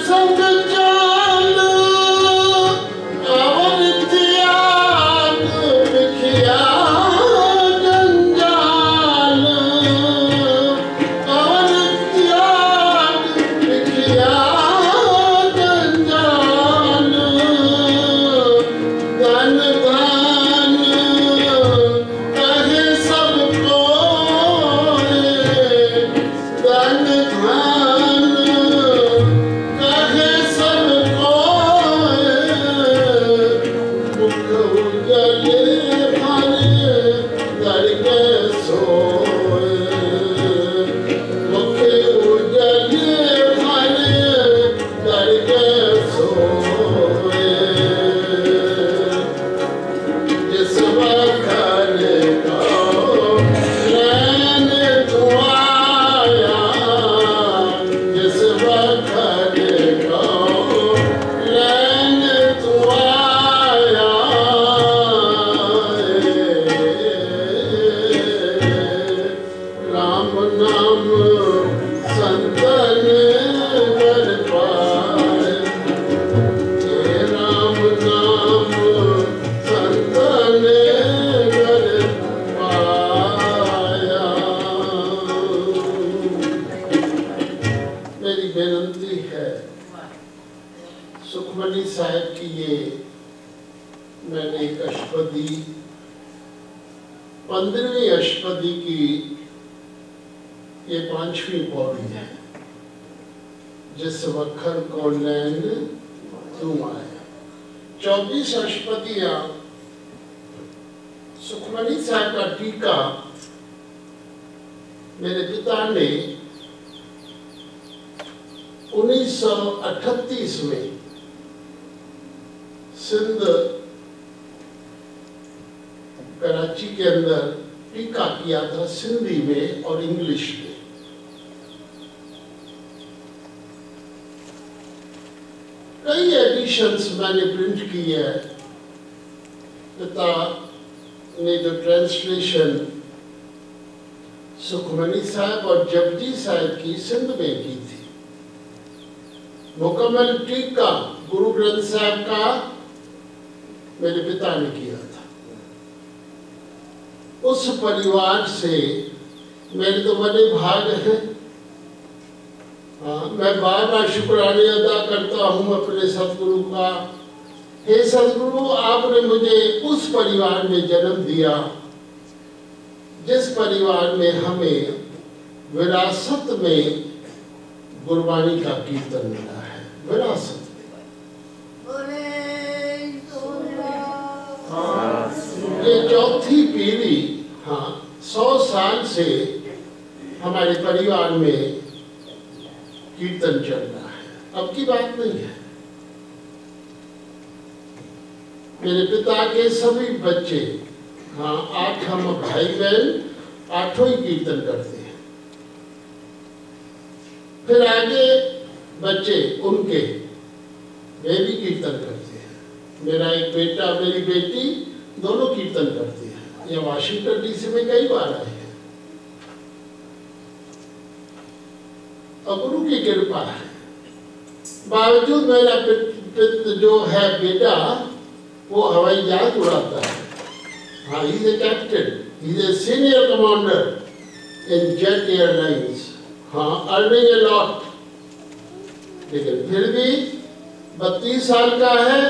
संग सुखमनी साहब की ये मैंने एक अष्टपदी 15वीं अष्टपदी की ये 5वीं पौड़ी है। जिस वखर को लैंड तू आया। 24 अष्टपदियां सुखमनी साहब का टीका मेरे पिता ने 1938 में सिंध कराची के अंदर टीका किया था, सिंधी में और इंग्लिश में। कई एडिशंस मैंने प्रिंट की है। पिता ने जो ट्रांसलेशन सुखमनी साहब और जपजी साहब की सिंध में की थी, मुकम्मल टीका गुरु ग्रंथ साहब का मेरे पिता ने किया था। उस परिवार से मेरे तो बड़े भाग हैं। मैं बार बार शुक्राने अदा करता हूँ अपने सतगुरु का। हे सतगुरु, आपने मुझे उस परिवार में जन्म दिया जिस परिवार में हमें विरासत में गुरबानी का कीर्तन मिला है। विरासत ये चौथी पीढ़ी, 100 साल से हमारे परिवार में कीर्तन चल रहा है। अब की बात नहीं है। मेरे पिता के सभी बच्चे, 8 हम भाई बहन, 8 ही कीर्तन करते हैं। फिर आगे बच्चे उनके वे भी कीर्तन करते हैं। मेरा एक बेटा, मेरी बेटी दोनों कीर्तन करते हैं। ये वाशिंगटन डीसी में कई बार आए हैं। और गुरु की कृपा है। बावजूद मेरा जो है बेटा, वो हवाई जहाज उड़ाता है। he is a captain, he is a senior commander in Jet Airlines, earning a lot। लेकिन फिर भी 32 साल का है,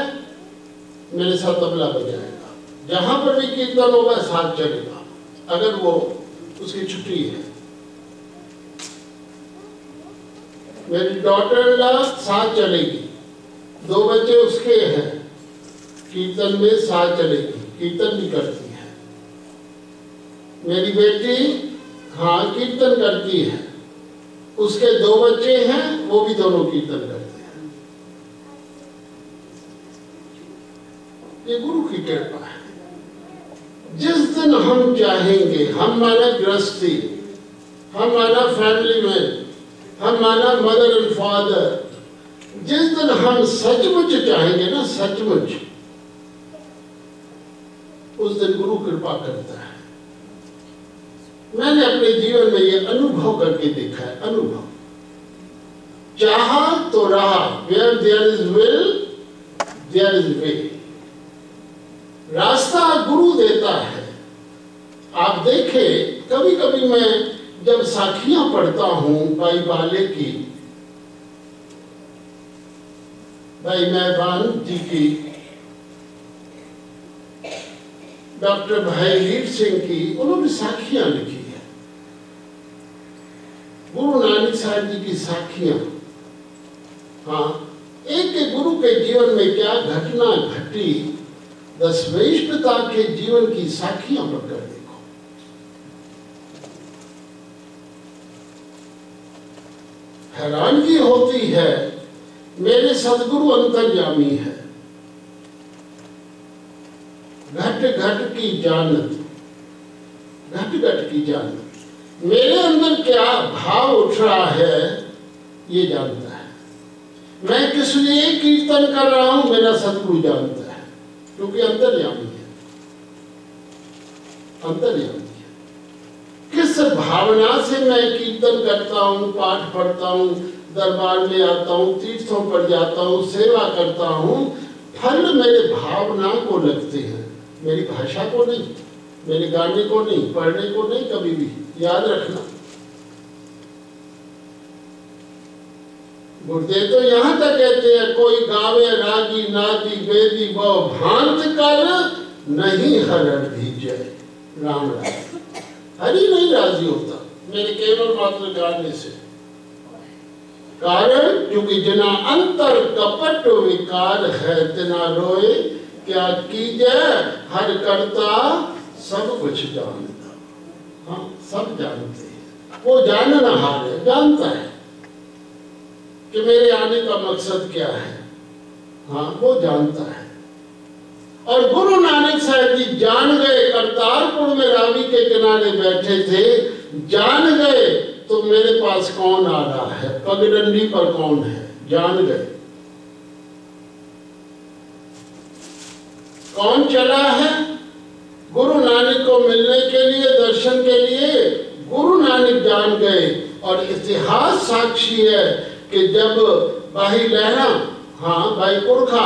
मेरे साथ तबला बजाएगा। जहां पर भी कीर्तन होगा साथ चलेगा, अगर वो उसकी छुट्टी है। मेरी डॉटर साथ चलेगी, 2 बच्चे उसके हैं, कीर्तन में साथ चलेगी, कीर्तन भी करती है। मेरी बेटी कीर्तन करती है, उसके 2 बच्चे हैं, वो भी दोनों कीर्तन करते हैं। ये गुरु की कृपा है। जिस दिन हम चाहेंगे, हम माना गृहस्थी, हम माना फैमिली में, हम माना मदर एंड फादर, जिस दिन हम सचमुच चाहेंगे ना, सचमुच, उस दिन गुरु कृपा करता है। मैंने अपने जीवन में ये अनुभव करके देखा है। अनुभव, चाहा तो रहा। Where there is will, there is way। रास्ता गुरु देता है। आप देखें, कभी कभी मैं जब साखियां पढ़ता हूं भाई बाले की, भाई मेहरबान जी की, डॉक्टर भाई लीड सिंह की, उन्होंने साखियां लिखी है। गुरु नानक साहब जी की साखियां, एक गुरु के जीवन में क्या घटना घटी, दशमेश पिता के जीवन की साखियां पढ़कर देखो। हैरानगी होती है। मेरे सदगुरु अंतर्यामी है। घट घट की जानत, घट घट की जानत। मेरे अंदर क्या भाव उठ रहा है ये जानता है। मैं किस लिए कीर्तन कर रहा हूं मेरा सदगुरु जानता है, क्योंकि अंतर्यामी है। अंतर्यामी है। किस भावना से मैं कीर्तन करता हूं, पाठ पढ़ता हूं, दरबार में आता हूं, तीर्थों पर जाता हूं, सेवा करता हूं, फल मेरे भावना को लगते हैं, मेरी भाषा को नहीं, मेरे गाने को नहीं, पढ़ने को नहीं। कभी भी याद रखना, गुरुदेव तो यहाँ तक कहते हैं, कोई गावे रागी नादी वेदी वो भांत कर नहीं हरण भीजे। राम राम, हरि नहीं राजी होता मेरे केवल मात्र गाने से। कारण क्योंकि जना अंतर कपट विकार है, तना रोए क्या कीजे हर करता सब कुछ जानता। हाँ, सब जानते हैं, वो जाननहार है, जानता है कि मेरे आने का मकसद क्या है। हाँ, वो जानता है। और गुरु नानक साहब जी जान गए, करतारपुर में रावी के किनारे बैठे थे, जान गए तो मेरे पास कौन आ रहा है, पगडंडी पर कौन है, जान गए। कौन चला है? गुरु नानक को मिलने के लिए, दर्शन के लिए गुरु नानक जान गए। और इतिहास साक्षी है कि जब भाई लहरा, हाँ भाई पुरखा,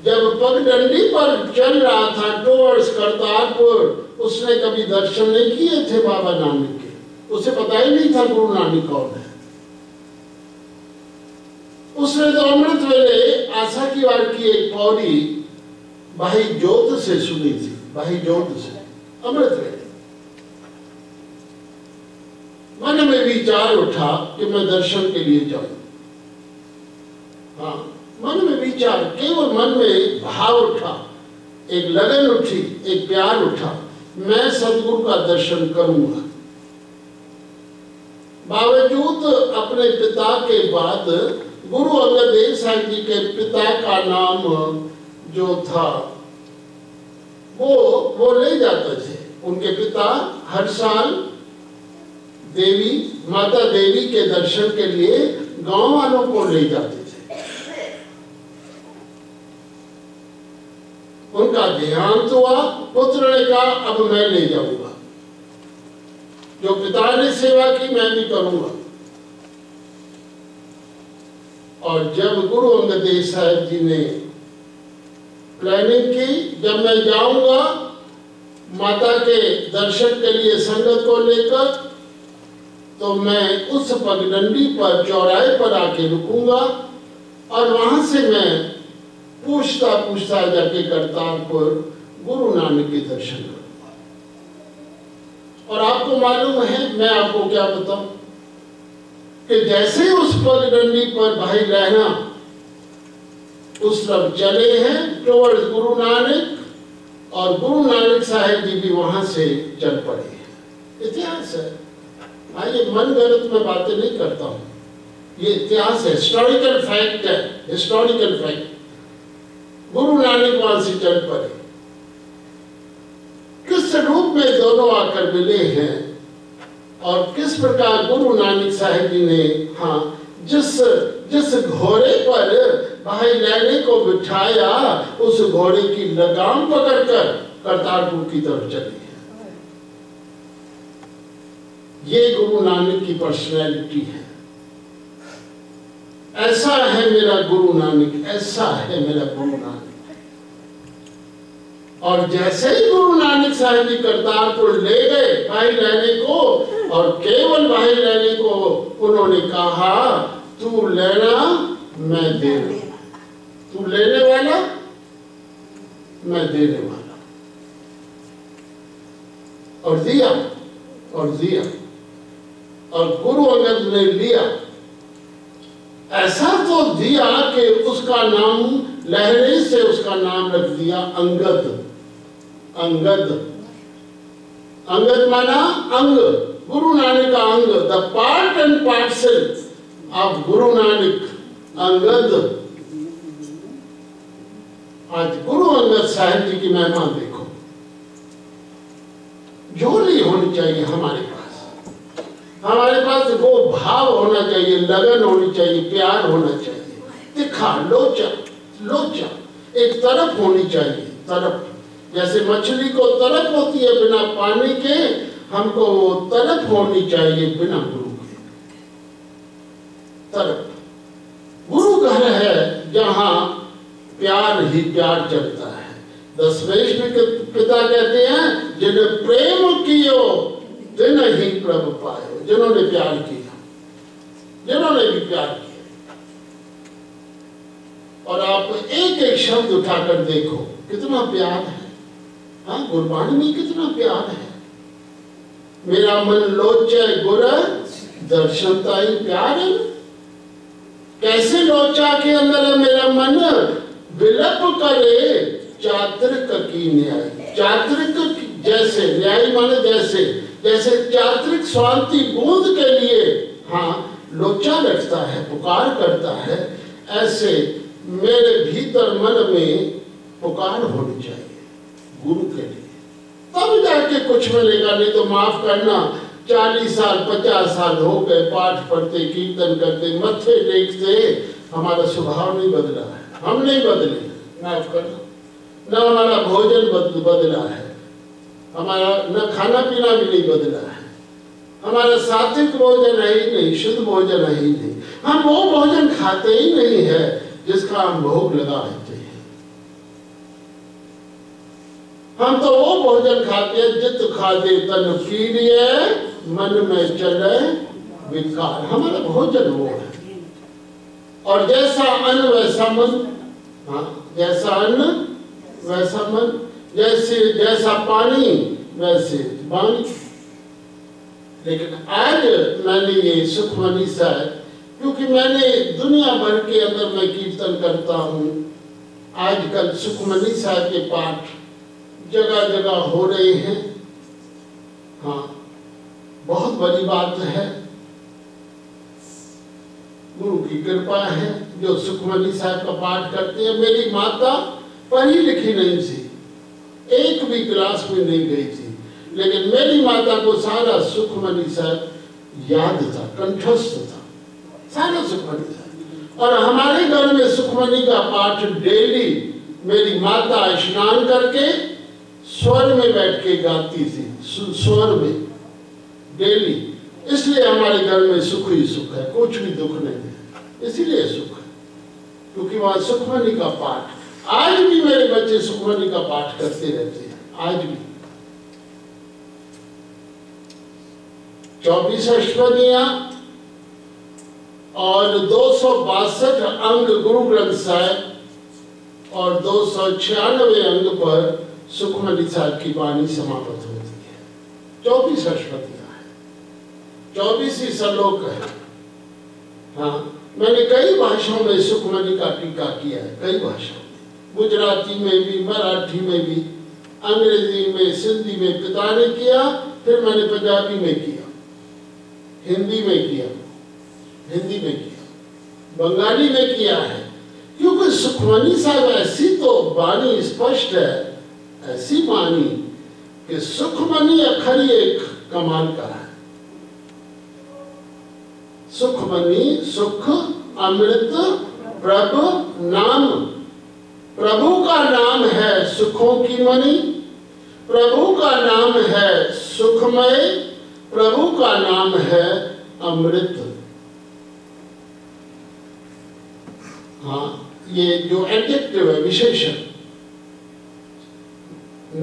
जब पगडंडी पर चल रहा था टुवर्ड्स करतारपुर, उसने कभी दर्शन नहीं किए थे बाबा नानक के, उसे पता ही नहीं था गुरु नानक कौन है। उसने तो अमृत वेले आशा की वार की एक पौड़ी भाई जोत से सुनी थी, भाई जोत से अमृत वेले। मन में विचार उठा कि मैं दर्शन के लिए जाऊं। हाँ, मन में विचार, केवल मन में भाव उठा, एक लगन उठी, एक प्यार उठा, मैं सदगुरु का दर्शन करूंगा। बावजूद अपने पिता के बाद गुरु अंगद देव साहब जी के पिता का नाम जो था वो ले जाते थे। उनके पिता हर साल देवी, माता देवी के दर्शन के लिए गांव वालों को ले जाते थे। उनका देहांत हुआ, पुत्र ने कहा अब मैं ले जाऊंगा, जो पिता ने सेवा की मैं भी करूंगा। और जब गुरु अंगद देव साहब जी ने प्लानिंग की, जब मैं जाऊंगा माता के दर्शन के लिए संगत को लेकर, तो मैं उस पगडंडी पर चौराहे पर आके रुकूंगा और वहां से मैं पूछता पूछता जाके करतारपुर गुरु नानक के दर्शन करूंगा। और आपको मालूम है, मैं आपको क्या बताऊं कि जैसे उस पगडंडी पर भाई लहरा उस तरफ चले हैं टुवर्ड्स गुरु नानक, और गुरु नानक साहब जी भी वहां से चल पड़े हैं। इतिहास है, ये मन गलत में बातें नहीं करता हूं, ये इतिहास है, हिस्टोरिकल फैक्ट है, हिस्टोरिकल फैक्ट। गुरु नानक वहां से चल पड़े। किस रूप में दोनों आकर मिले हैं और किस प्रकार गुरु नानक साहब जी ने, हाँ, जिस घोड़े पर भाई लैले को बिठाया, उस घोड़े की लगाम पकड़कर करतारपुर की तरफ चले हैं। ये गुरु नानक की पर्सनैलिटी है। ऐसा है मेरा गुरु नानक, ऐसा है मेरा गुरु नानक। और जैसे ही गुरु नानक साहब जी करतारपुर ले गए भाई लैले को, और केवल भाई लैले को उन्होंने कहा, तू लेना मैं देना, तू लेने वाला मैं देने वाला। और दिया, और दिया, और गुरु अंगद ने लिया। ऐसा तो दिया कि उसका नाम लहरे से उसका नाम रख दिया अंगद। अंगद, अंगद माना अंग, गुरु नानक का अंग, the part and parcel of Guru Nanak, Angad. आज गुरु अंगद साहब जी की महिमा देखो। झोली होनी चाहिए हमारे पास, हमारे पास वो भाव होना चाहिए, लगन होनी चाहिए, प्यार होना चाहिए, तिखा, लोचा, लोचा, एक तरफ होनी चाहिए, तरफ। जैसे मछली को तरफ होती है बिना पानी के, हमको वो तरफ होनी चाहिए बिना गुरु के। तरफ गुरु घर है जहां प्यार ही प्यार चलता है। दशमेश पिता कहते हैं, जिन्हें प्रेम कियो तिन ही प्रभु पायो। जिन्होंने प्यार किया, जिन्होंने भी प्यार किया, आप एक एक शब्द उठाकर देखो कितना प्यार है। हाँ, गुरबाणी में कितना प्यार है। मेरा मन लोचे गुर दर्शन ताई प्यार। कैसे लोचा के अंदर है मेरा मन, विलप करे चात्रिक की न्याय। चात्रिक जैसे, न्याय माने जैसे, जैसे चात्रिक स्वांति बूंद के लिए हाँ लोचा रखता है, पुकार करता है, ऐसे मेरे भीतर मन में पुकार होनी चाहिए गुरु के लिए, तब जाके कुछ मिलेगा। नहीं तो माफ करना, 40 साल 50 साल हो गए पाठ पढ़ते, कीर्तन करते, मत्थे टेकते, हमारा स्वभाव नहीं बदला है, हम नहीं बदले, माफ करना। न हमारा भोजन बदला है, हमारा न खाना पीना भी नहीं बदला है, हमारा सात्विक भोजन है ही नहीं, शुद्ध भोजन है ही नहीं। हम वो भोजन खाते ही नहीं है जिसका हम भोग लगा देते हैं। हम तो वो भोजन खाते हैं जित खाते तन पीरिय मन में चले विकार। हमारा भोजन वो है। और जैसा अन्न वैसा मन। हाँ, जैसा अन्न वैसा मन, जैसा पानी वैसे वाणी। लेकिन आज मैंने ये सुखमनी साहब, क्योंकि मैंने दुनिया भर के अंदर मैं कीर्तन करता हूँ, आजकल सुखमनी साहब के पाठ जगह जगह हो रहे हैं। हाँ, बहुत बड़ी बात है, गुरु की कृपा है जो सुखमनी साहब का पाठ करते हैं। मेरी माता पढ़ी लिखी नहीं थी, एक भी क्लास में नहीं गई थी, लेकिन मेरी माता को सारा सुखमनी साहब याद था, कंठस्थ था, सारा सुखमनी साहब। और हमारे घर में सुखमनी का पाठ डेली मेरी माता स्नान करके स्वर में बैठ के गाती थी, स्वर में डेली। इसलिए हमारे घर में सुख ही सुख है, कुछ भी दुख नहीं है, इसीलिए सुख है, क्योंकि वहां सुखमनी का पाठ। आज भी मेरे बच्चे सुखमनी का पाठ करते रहते हैं, आज भी। 24 अष्टपदियां और 262 अंग गुरु ग्रंथ साहिब और 296 अंग पर सुखमनी साहब की वाणी समाप्त होती है। 24 अष्टपदियां है, 24 ही श्लोक है। हाँ, मैंने कई भाषाओं में सुखमनी का टीका किया है, कई भाषाओं में, गुजराती में भी, मराठी में भी, अंग्रेजी में, सिंधी में पिता ने किया, फिर मैंने पंजाबी में किया, हिंदी में किया, हिंदी में किया, बंगाली में किया है। क्योंकि सुखमनी साहब ऐसी तो वाणी स्पष्ट है, ऐसी वाणी कि सुखमनी अखर ही एक कमाल का है। सुखमनी, सुख, अमृत, प्रभु नाम। प्रभु का नाम है सुखों की मणि, प्रभु का नाम है सुखमय, प्रभु का नाम है अमृत। हाँ, ये जो एडजेक्टिव है, विशेषण,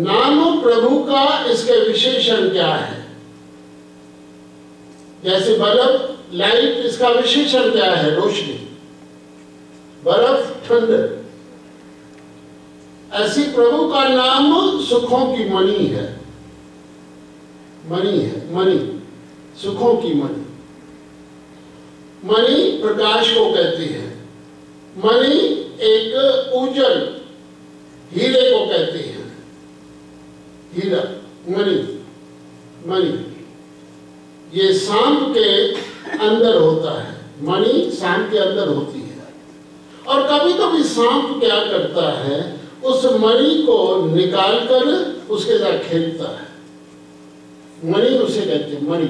नाम प्रभु का, इसके विशेषण क्या है? जैसे बल्ब, लाइट, इसका विशेषण क्या है? रोशनी, बर्फ, ठंड। ऐसी प्रभु का नाम सुखों की मणि है, मणि है, मणि, सुखों की मणि। मणि प्रकाश को कहती है, मणि एक उज्जवल हीरे को कहते हैं, हीरा, मणि, मणि। ये सांप के अंदर होता है, मणि सांप के अंदर होती है। और कभी कभी सांप क्या करता है, उस मणि को निकालकर उसके साथ खेलता है, मणि उसे कहते हैं, मणि।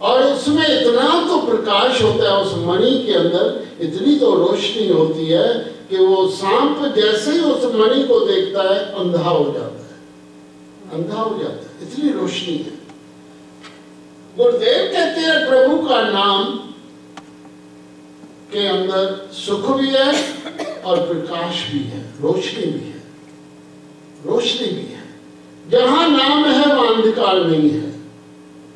और उसमें इतना तो प्रकाश होता है, उस मणि के अंदर इतनी तो रोशनी होती है कि वो सांप जैसे ही उस मणि को देखता है अंधा हो जाता है, अंधा हो जाता है, इतनी रोशनी है। गुरुदेव कहते हैं प्रभु का नाम के अंदर सुख भी है और प्रकाश भी है, रोशनी भी है, रोशनी भी है। जहां नाम है वहां अंधकार नहीं है,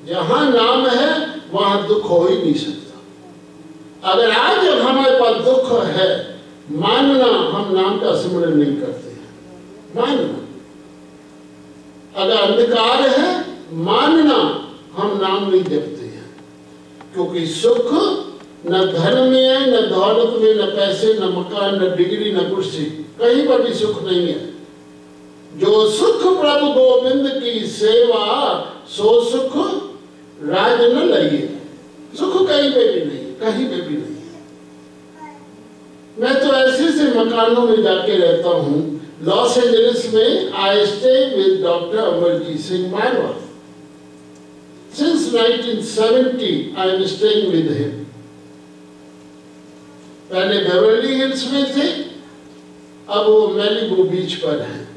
जहां नाम है वहां दुख हो ही नहीं सकता। अगर आज जब हमारे पास दुख है, मानना हम नाम का स्मरण नहीं करते हैं, मानना। अगर अंधकार है, मानना हम नाम नहीं जपते हैं, क्योंकि सुख न धन में है, न दौलत में, न पैसे, न मकान, न डिग्री, न कुर्सी, कहीं पर भी सुख नहीं है। जो सुख प्रभु गोविंद की सेवा, सो सुख राज न लइए। सुख कहीं पे भी नहीं, कहीं पे भी नहीं। मैं तो ऐसे से मकानों में जाके रहता हूँ। लॉस एंजलिस में I stay with doctor Amarjeet Singh Marwah. Since 1970 I am staying with him. पहले बेवर्ली हिल्स में थे, अब वो मैलिबू बीच पर हैं।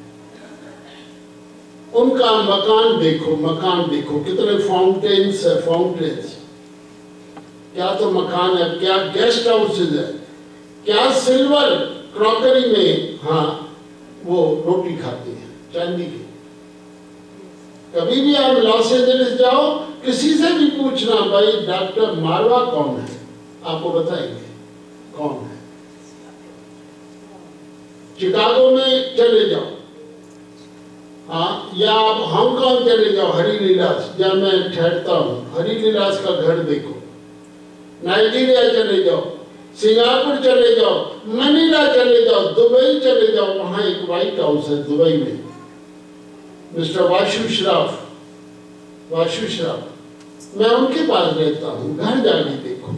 उनका मकान देखो कितने फाउंटेन्स है, फाउंटेन्स। क्या तो मकान है, क्या गेस्ट हाउसेज है, क्या सिल्वर क्रॉकरी में, हाँ वो रोटी खाते हैं चांदी की। कभी भी आप लॉस एंजलिस जाओ, किसी से भी पूछना भाई डॉक्टर मारवा कौन है, आपको बताएंगे कौन है। चिकागो में चले जाओ, हाँ, या आप हांगकांग चले जाओ, हरिलीलास जहाँ मैं ठहरता हूँ, हरिलीलास का घर देखो। नाइजीरिया चले जाओ, सिंगापुर चले जाओ, मनीला चले जाओ, दुबई चले जाओ, वहां एक व्हाइट हाउस है दुबई में, मिस्टर वाशु श्राफ, मैं उनके पास रहता हूँ। घर जाके देखो,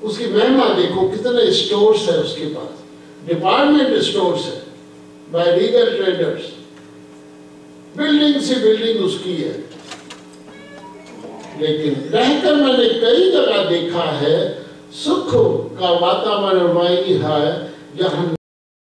उसकी महिमा देखो, कितने स्टोर्स है उसके पास, डिपार्टमेंट स्टोर्स है बाय रीगल ट्रेडर्स, बिल्डिंग से बिल्डिंग उसकी है। लेकिन रहकर मैंने कई जगह देखा है, सुख का वातावरण वही है जहां